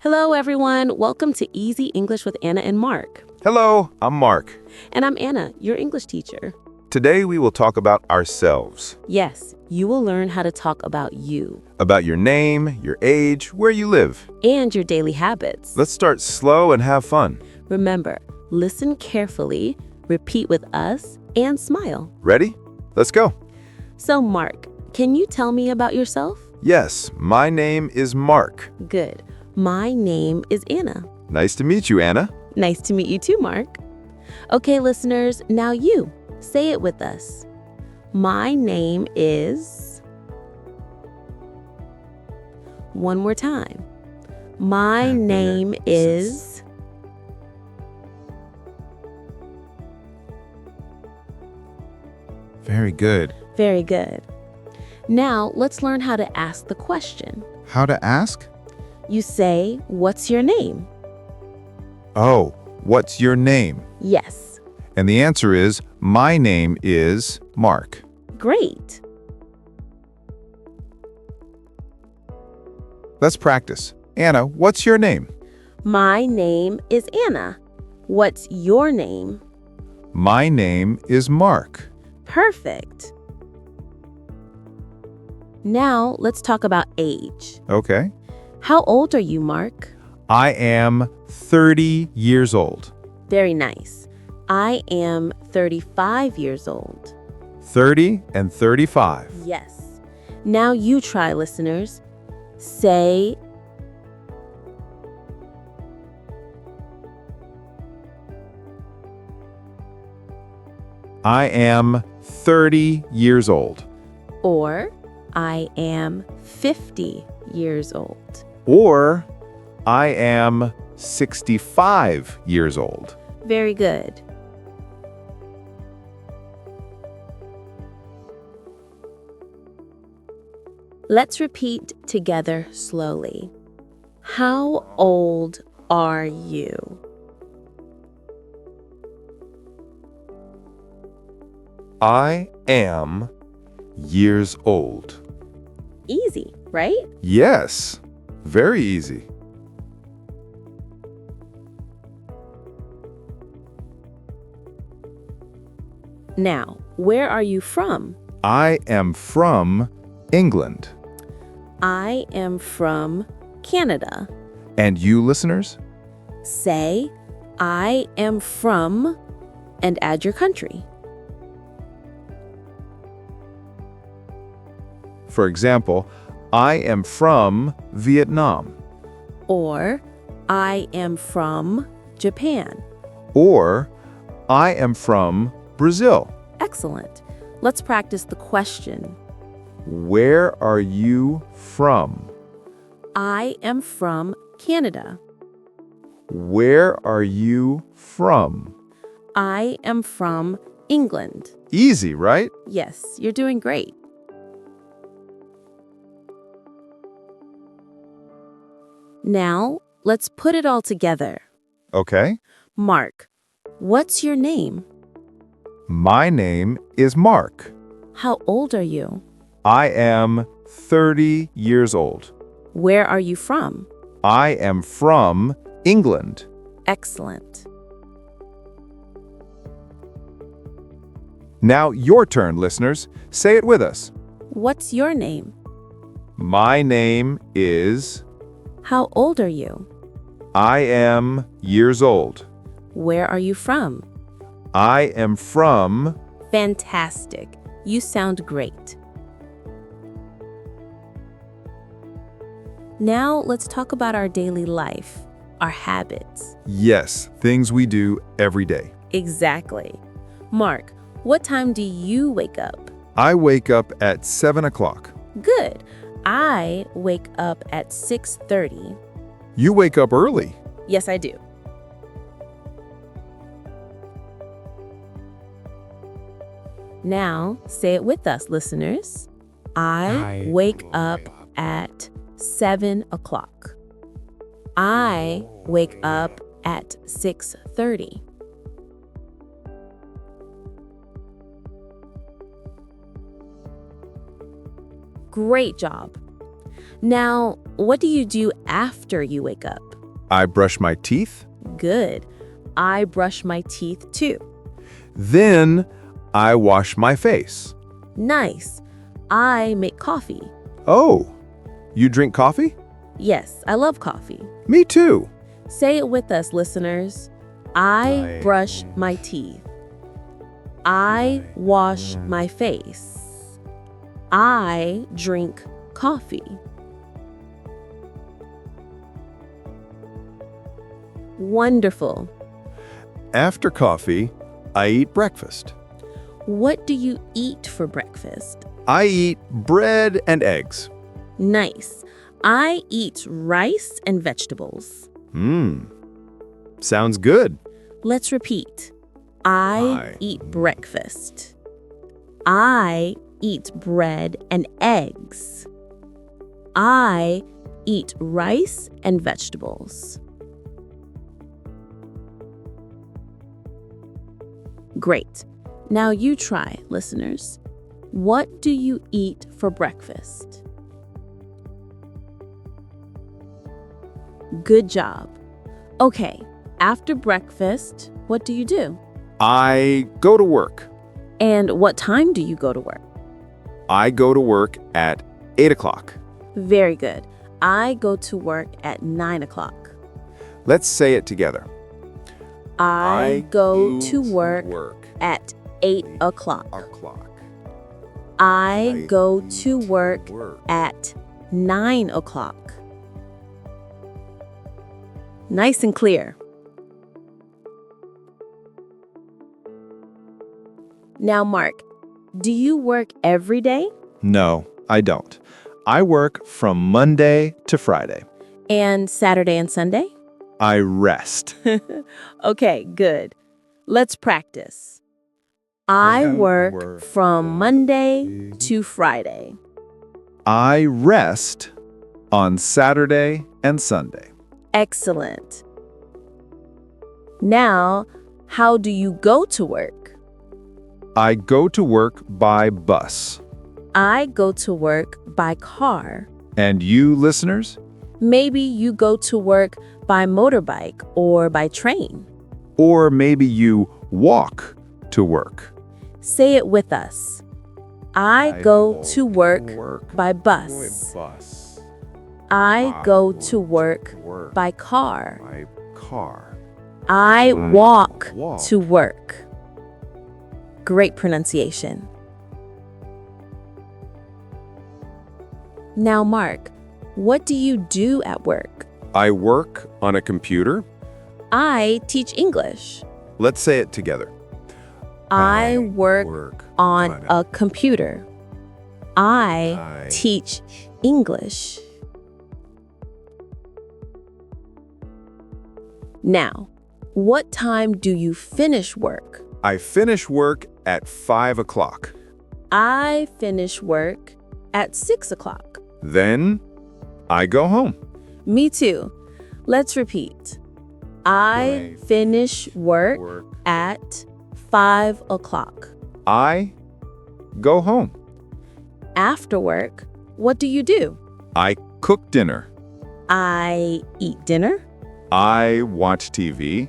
Hello, everyone. Welcome to Easy English with Anna and Mark. Hello, I'm Mark. And I'm Anna, your English teacher. Today we will talk about ourselves, Yes, you will learn how to talk about you about your name, your age, where you live. and your daily habits. Let's start slow and have fun. Remember, listen carefully, repeat with us, and smile. Ready? Let's go. So, Mark, can you tell me about yourself? Yes, my name is Mark. Good. My name is Anna. Nice to meet you, Anna. Nice to meet you too, Mark. Okay, listeners, now you. Say it with us. My name is... One more time. My name is... Very good. Very good. Now, let's learn how to ask the question. How to ask? You say, "What's your name?" Oh, what's your name? Yes. And the answer is, my name is Mark. Great. Let's practice. Anna, what's your name? My name is Anna. What's your name? My name is Mark. Perfect. Now, let's talk about age. Okay. How old are you, Mark? I am 30 years old. Very nice. I am 35 years old. 30 and 35. Yes. Now you try, listeners. Say, I am 30 years old. or I am 50 years old. Or I am 65 years old. Very good. Let's repeat together slowly. How old are you? I am years old. Easy, right? Yes, very easy. Now, where are you from? I am from England. I am from Canada. And you, listeners? Say, I am from, and add your country. For example, I am from Vietnam. Or, I am from Japan. Or I am from Brazil. Excellent. Let's practice the question. Where are you from? I am from Canada. Where are you from? I am from England. Easy, right? Yes, you're doing great. Now, let's put it all together. Okay. Mark, what's your name? My name is Mark. How old are you? I am 30 years old. Where are you from? I am from England. Excellent. Now your turn, listeners. Say it with us. What's your name? My name is... How old are you? I am years old. Where are you from? I am from... Fantastic. You sound great. Now let's talk about our daily life, our habits. Yes, things we do every day. Exactly. Mark, what time do you wake up? I wake up at 7 o'clock. Good. I wake up at 6:30. You wake up early. Yes, I do. Now, say it with us, listeners. I wake up at 7 o'clock. I wake up at 6:30. Great job. Now, what do you do after you wake up? I brush my teeth. Good. I brush my teeth too. Then I wash my face. Nice. I make coffee. Oh, you drink coffee? Yes, I love coffee. Me too. Say it with us, listeners. I brush my teeth. I wash my face. I drink coffee. Wonderful. After coffee, I eat breakfast. What do you eat for breakfast? I eat bread and eggs. Nice. I eat rice and vegetables. Sounds good. Let's repeat. I eat breakfast. I eat bread and eggs. I eat rice and vegetables. Great. Now you try, listeners. What do you eat for breakfast? Good job. Okay, after breakfast, what do you do? I go to work. And what time do you go to work? I go to work at 8 o'clock. Very good. I go to work at 9 o'clock. Let's say it together. I go to work at 8 o'clock. I go to work at 9 o'clock. Nice and clear. Now, Mark, do you work every day? No, I don't. I work from Monday to Friday. And Saturday and Sunday? I rest. Okay, good. Let's practice. I work from Monday to Friday. I rest on Saturday and Sunday. Excellent. Now, how do you go to work? I go to work by bus. I go to work by car. And you, listeners? Maybe you go to work by motorbike or by train. Or maybe you walk to work. Say it with us. I go to work by bus. I go to work by car. I walk to work. Great pronunciation. Now, Mark, what do you do at work? I work on a computer. I teach English. Let's say it together. I work on a computer. I teach English. Now, what time do you finish work? I finish work at 5 o'clock. I finish work at 6 o'clock. Then I go home. Me too. Let's repeat. I finish work at 5 o'clock. I go home. After work, what do you do? I cook dinner. I eat dinner. I watch TV.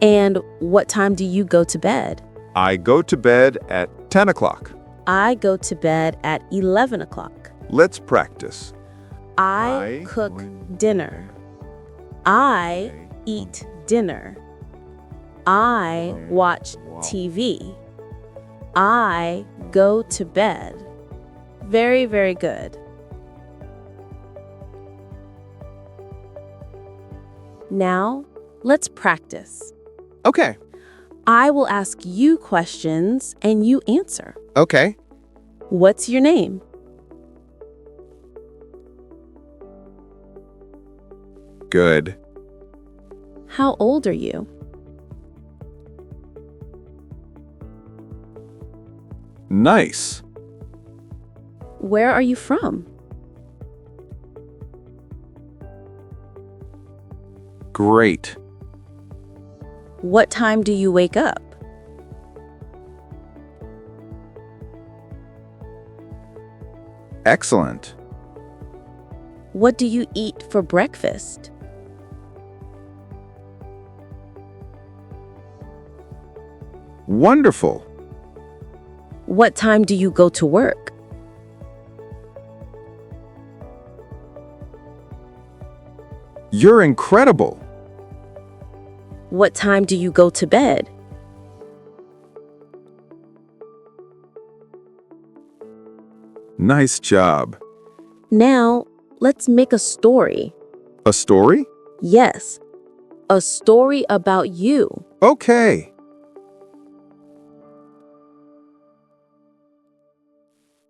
And what time do you go to bed? I go to bed at 10 o'clock. I go to bed at 11 o'clock. Let's practice. I cook dinner. I eat dinner. I watch TV. I go to bed. Very, very good. Now, let's practice. Okay. I will ask you questions and you answer. Okay. What's your name? Good. How old are you? Nice. Where are you from? Great. What time do you wake up? Excellent. What do you eat for breakfast? Wonderful. What time do you go to work? You're incredible. What time do you go to bed? Nice job. Now, let's make a story. A story? Yes, a story about you. Okay.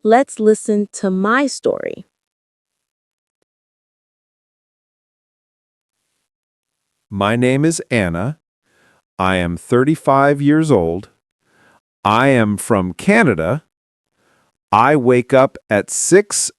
Let's listen to my story. My name is Anna. I am 35 years old. I am from Canada. I wake up at 6